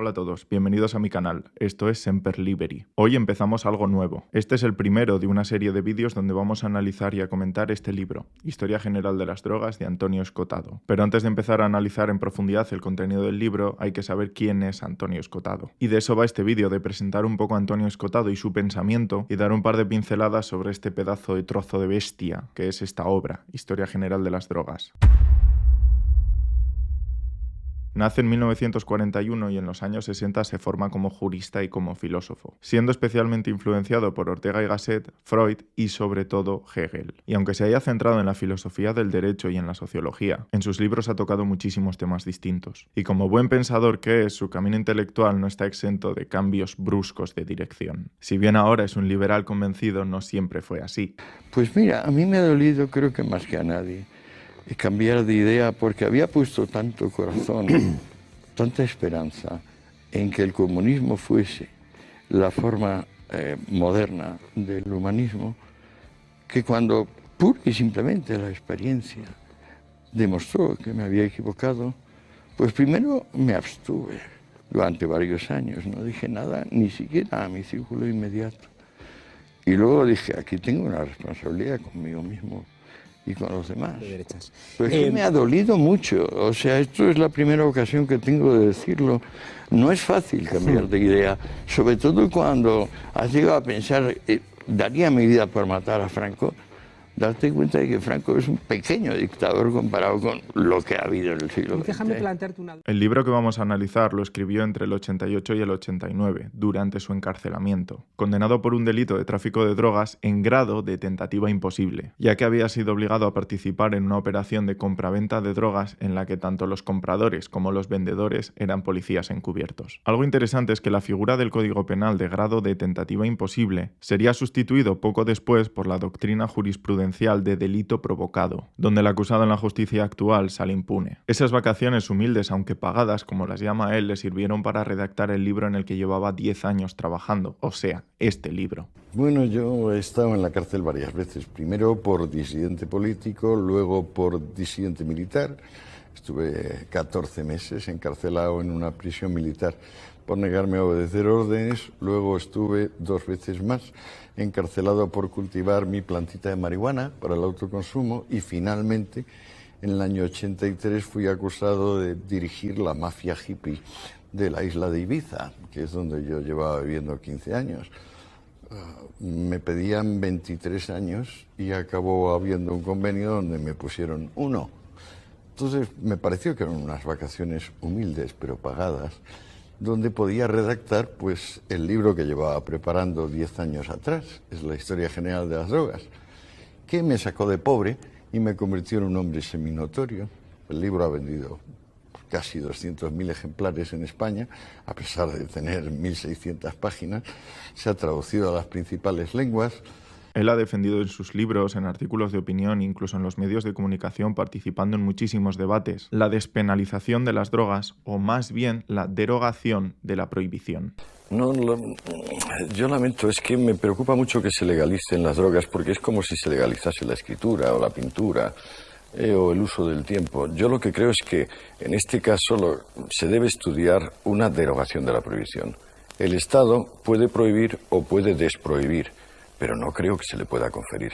Hola a todos, bienvenidos a mi canal, esto es Semper Liberi. Hoy empezamos algo nuevo. Este es el primero de una serie de vídeos donde vamos a analizar y a comentar este libro, Historia General de las Drogas de Antonio Escotado. Pero antes de empezar a analizar en profundidad el contenido del libro, hay que saber quién es Antonio Escotado. Y de eso va este vídeo, de presentar un poco a Antonio Escotado y su pensamiento, y dar un par de pinceladas sobre este pedazo de trozo de bestia que es esta obra, Historia General de las Drogas. Nace en 1941 y en los años 60 se forma como jurista y como filósofo, siendo especialmente influenciado por Ortega y Gasset, Freud y sobre todo Hegel. Y aunque se haya centrado en la filosofía del derecho y en la sociología, en sus libros ha tocado muchísimos temas distintos. Y como buen pensador que es, su camino intelectual no está exento de cambios bruscos de dirección. Si bien ahora es un liberal convencido, no siempre fue así. Pues mira, a mí me ha dolido, creo que más que a nadie, cambiar de idea, porque había puesto tanto corazón, tanta esperanza en que el comunismo fuese la forma moderna del humanismo, que cuando pura y simplemente la experiencia demostró que me había equivocado, pues primero me abstuve durante varios años, no dije nada ni siquiera a mi círculo inmediato. Y luego dije, aquí tengo una responsabilidad conmigo mismo y con los demás. Pues que me ha dolido mucho, o sea, esto es la primera ocasión que tengo de decirlo. No es fácil cambiar de idea, sobre todo cuando has llegado a pensar, daría mi vida por matar a Franco. Darte cuenta de que Franco es un pequeño dictador comparado con lo que ha habido en el siglo XX. Déjame plantearte una... El libro que vamos a analizar lo escribió entre el 88 y el 89, durante su encarcelamiento, condenado por un delito de tráfico de drogas en grado de tentativa imposible, ya que había sido obligado a participar en una operación de compraventa de drogas en la que tanto los compradores como los vendedores eran policías encubiertos. Algo interesante es que la figura del Código Penal de grado de tentativa imposible sería sustituido poco después por la doctrina jurisprudencial de delito provocado, donde el acusado en la justicia actual sale impune. Esas vacaciones humildes, aunque pagadas, como las llama él, le sirvieron para redactar el libro en el que llevaba 10 años trabajando, o sea, este libro. Bueno, yo he estado en la cárcel varias veces, primero por disidente político, luego por disidente militar. Estuve 14 meses encarcelado en una prisión militar por negarme a obedecer órdenes, luego estuve 2 veces más encarcelado por cultivar mi plantita de marihuana para el autoconsumo y finalmente en el año 83 fui acusado de dirigir la mafia hippie de la isla de Ibiza, que es donde yo llevaba viviendo 15 años. Me pedían 23 años y acabó habiendo un convenio donde me pusieron 1. Entonces me pareció que eran unas vacaciones humildes pero pagadas, donde podía redactar pues el libro que llevaba preparando 10 años atrás, es la Historia General de las Drogas, que me sacó de pobre y me convirtió en un hombre seminotorio. El libro ha vendido casi 200.000 ejemplares en España, a pesar de tener 1.600 páginas, se ha traducido a las principales lenguas. Él ha defendido en sus libros, en artículos de opinión, incluso en los medios de comunicación, participando en muchísimos debates, la despenalización de las drogas, o más bien la derogación de la prohibición. No, yo lamento, es que me preocupa mucho que se legalicen las drogas, porque es como si se legalizase la escritura o la pintura o el uso del tiempo. Yo lo que creo es que en este caso se debe estudiar una derogación de la prohibición. El Estado puede prohibir o puede desprohibir, pero no creo que se le pueda conferir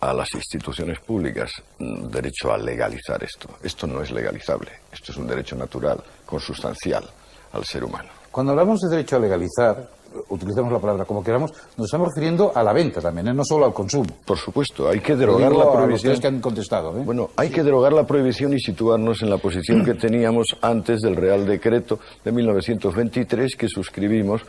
a las instituciones públicas derecho a legalizar esto. Esto no es legalizable. Esto es un derecho natural, consustancial al ser humano. Cuando hablamos de derecho a legalizar, utilizamos la palabra como queramos, nos estamos refiriendo a la venta también, no solo al consumo. Por supuesto, hay que derogar la prohibición. Los que han contestado, ¿eh? Bueno, hay que derogar la prohibición y situarnos en la posición que teníamos antes del Real Decreto de 1923 que suscribimos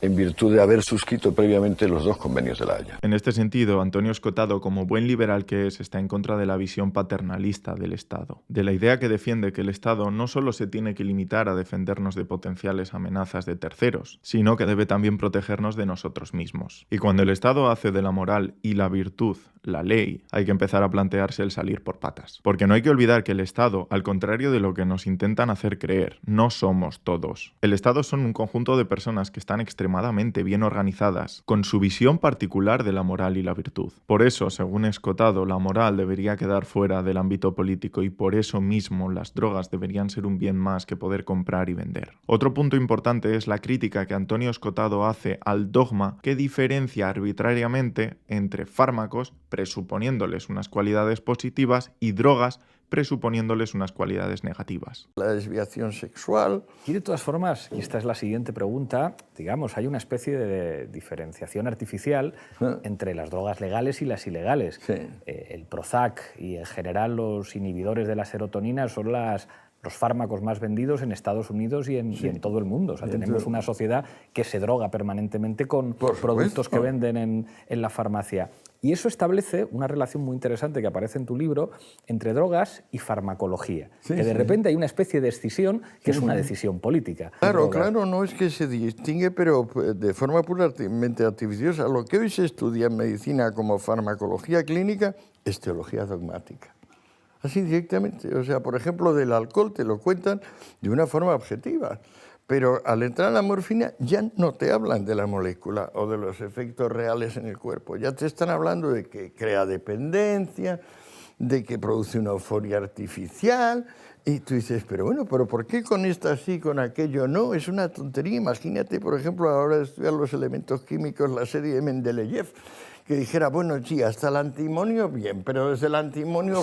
en virtud de haber suscrito previamente los 2 convenios de La Haya. En este sentido, Antonio Escotado, como buen liberal que es, está en contra de la visión paternalista del Estado, de la idea que defiende que el Estado no solo se tiene que limitar a defendernos de potenciales amenazas de terceros, sino que debe también protegernos de nosotros mismos. Y cuando el Estado hace de la moral y la virtud la ley, hay que empezar a plantearse el salir por patas. Porque no hay que olvidar que el Estado, al contrario de lo que nos intentan hacer creer, no somos todos. El Estado son un conjunto de personas que están extremadamente extremadamente bien organizadas, con su visión particular de la moral y la virtud. Por eso, según Escotado, la moral debería quedar fuera del ámbito político y por eso mismo las drogas deberían ser un bien más que poder comprar y vender. Otro punto importante es la crítica que Antonio Escotado hace al dogma que diferencia arbitrariamente entre fármacos, presuponiéndoles unas cualidades positivas, y drogas, presuponiéndoles unas cualidades negativas. La desviación sexual. Y de todas formas, y esta es la siguiente pregunta, digamos, hay una especie de diferenciación artificial entre las drogas legales y las ilegales. Sí. El Prozac y en general los inhibidores de la serotonina son los fármacos más vendidos en Estados Unidos y en todo el mundo. O sea, tenemos una sociedad que se droga permanentemente con productos que venden en la farmacia. Y eso establece una relación muy interesante que aparece en tu libro entre drogas y farmacología. Que de repente hay una especie de escisión que es una decisión política. Claro, no es que se distingue, pero de forma puramente artificiosa. Lo que hoy se estudia en medicina como farmacología clínica es teología dogmática. Así directamente. O sea, por ejemplo, del alcohol te lo cuentan de una forma objetiva. Pero al entrar a la morfina ya no te hablan de la molécula o de los efectos reales en el cuerpo. Ya te están hablando de que crea dependencia, de que produce una euforia artificial. Y tú dices, pero ¿por qué con esta sí, con aquello no? Es una tontería. Imagínate, por ejemplo, ahora estudiar los elementos químicos, la serie de Mendeleev, que dijera, bueno, sí, hasta el antimonio, bien, pero desde el antimonio...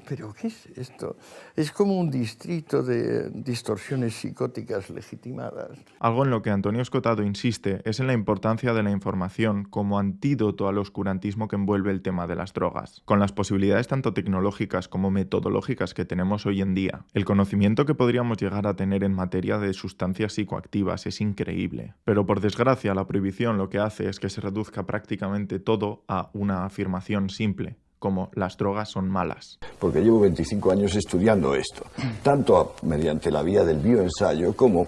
¿Pero qué es esto? Es como un distrito de distorsiones psicóticas legitimadas. Algo en lo que Antonio Escotado insiste es en la importancia de la información como antídoto al oscurantismo que envuelve el tema de las drogas. Con las posibilidades tanto tecnológicas como metodológicas que tenemos hoy en día, el conocimiento que podríamos llegar a tener en materia de sustancias psicoactivas es increíble. Pero por desgracia, la prohibición lo que hace es que se reduzca prácticamente todo a una afirmación simple, como las drogas son malas. Porque llevo 25 años estudiando esto, tanto mediante la vía del bioensayo como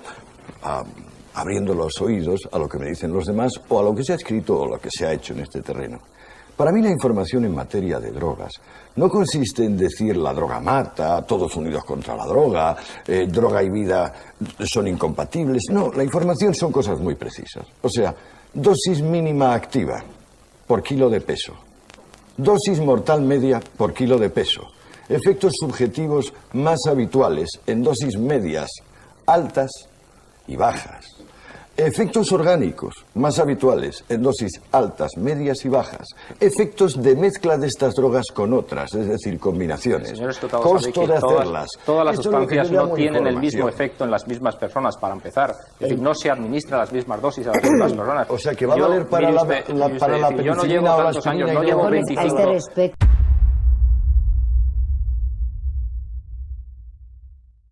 abriendo los oídos a lo que me dicen los demás o a lo que se ha escrito o lo que se ha hecho en este terreno. Para mí la información en materia de drogas no consiste en decir la droga mata, todos unidos contra la droga, droga y vida son incompatibles. No, la información son cosas muy precisas. O sea, dosis mínima activa por kilo de peso. Dosis mortal media por kilo de peso. Efectos subjetivos más habituales en dosis medias, altas y bajas. Efectos orgánicos más habituales en dosis altas, medias y bajas. Efectos de mezcla de estas drogas con otras, es decir, combinaciones. Costo de hacerlas. Todas las sustancias no tienen el mismo efecto en las mismas personas, para empezar. Es decir, no se administra las mismas dosis a las mismas personas. O sea, que va a valer para la penicilina. Yo no llevo tantos años, no llevo 25.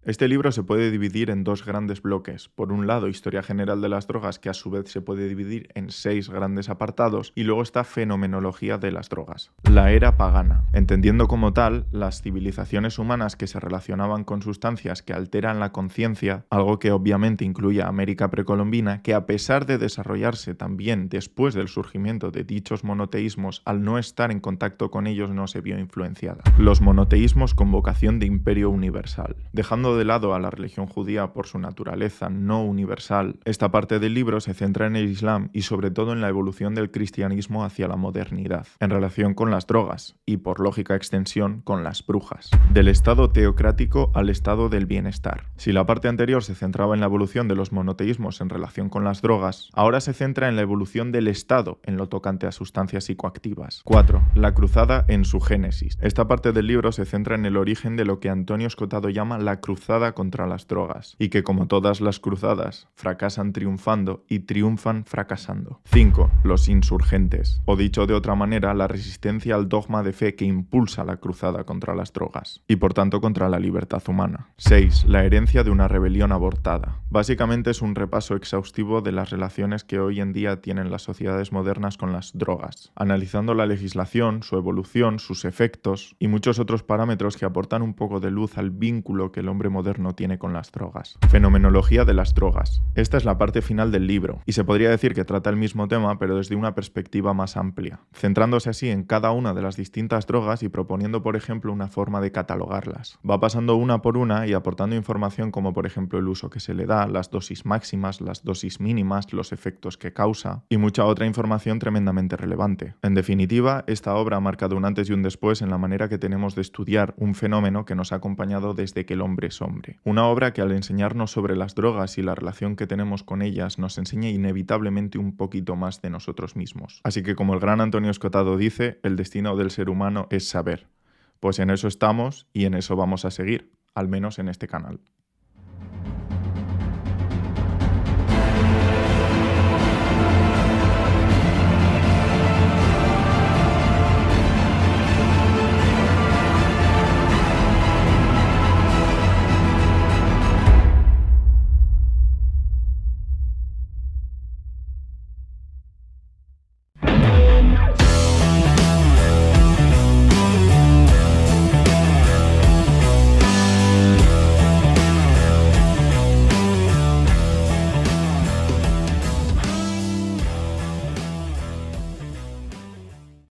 Este libro se puede dividir en dos grandes bloques. Por un lado, historia general de las drogas, que a su vez se puede dividir en 6 grandes apartados, y luego está fenomenología de las drogas. La era pagana, entendiendo como tal las civilizaciones humanas que se relacionaban con sustancias que alteran la conciencia, algo que obviamente incluye a América precolombina, que a pesar de desarrollarse también después del surgimiento de dichos monoteísmos, al no estar en contacto con ellos no se vio influenciada. Los monoteísmos con vocación de imperio universal. Dejando de lado a la religión judía por su naturaleza no universal, esta parte del libro se centra en el Islam y sobre todo en la evolución del cristianismo hacia la modernidad, en relación con las drogas y, por lógica extensión, con las brujas. Del estado teocrático al estado del bienestar. Si la parte anterior se centraba en la evolución de los monoteísmos en relación con las drogas, ahora se centra en la evolución del estado en lo tocante a sustancias psicoactivas. 4. La cruzada en su génesis. Esta parte del libro se centra en el origen de lo que Antonio Escotado llama la cruzada contra las drogas, y que, como todas las cruzadas, fracasan triunfando y triunfan fracasando. 5. Los insurgentes, o dicho de otra manera, la resistencia al dogma de fe que impulsa la cruzada contra las drogas, y por tanto contra la libertad humana. 6. La herencia de una rebelión abortada. Básicamente es un repaso exhaustivo de las relaciones que hoy en día tienen las sociedades modernas con las drogas, analizando la legislación, su evolución, sus efectos y muchos otros parámetros que aportan un poco de luz al vínculo que el hombre hombre moderno tiene con las drogas. Fenomenología de las drogas. Esta es la parte final del libro, y se podría decir que trata el mismo tema, pero desde una perspectiva más amplia, centrándose así en cada una de las distintas drogas y proponiendo, por ejemplo, una forma de catalogarlas. Va pasando una por una y aportando información como, por ejemplo, el uso que se le da, las dosis máximas, las dosis mínimas, los efectos que causa, y mucha otra información tremendamente relevante. En definitiva, esta obra ha marcado un antes y un después en la manera que tenemos de estudiar un fenómeno que nos ha acompañado desde que el hombre es hombre. Una obra que al enseñarnos sobre las drogas y la relación que tenemos con ellas nos enseña inevitablemente un poquito más de nosotros mismos. Así que como el gran Antonio Escotado dice, el destino del ser humano es saber. Pues en eso estamos y en eso vamos a seguir, al menos en este canal.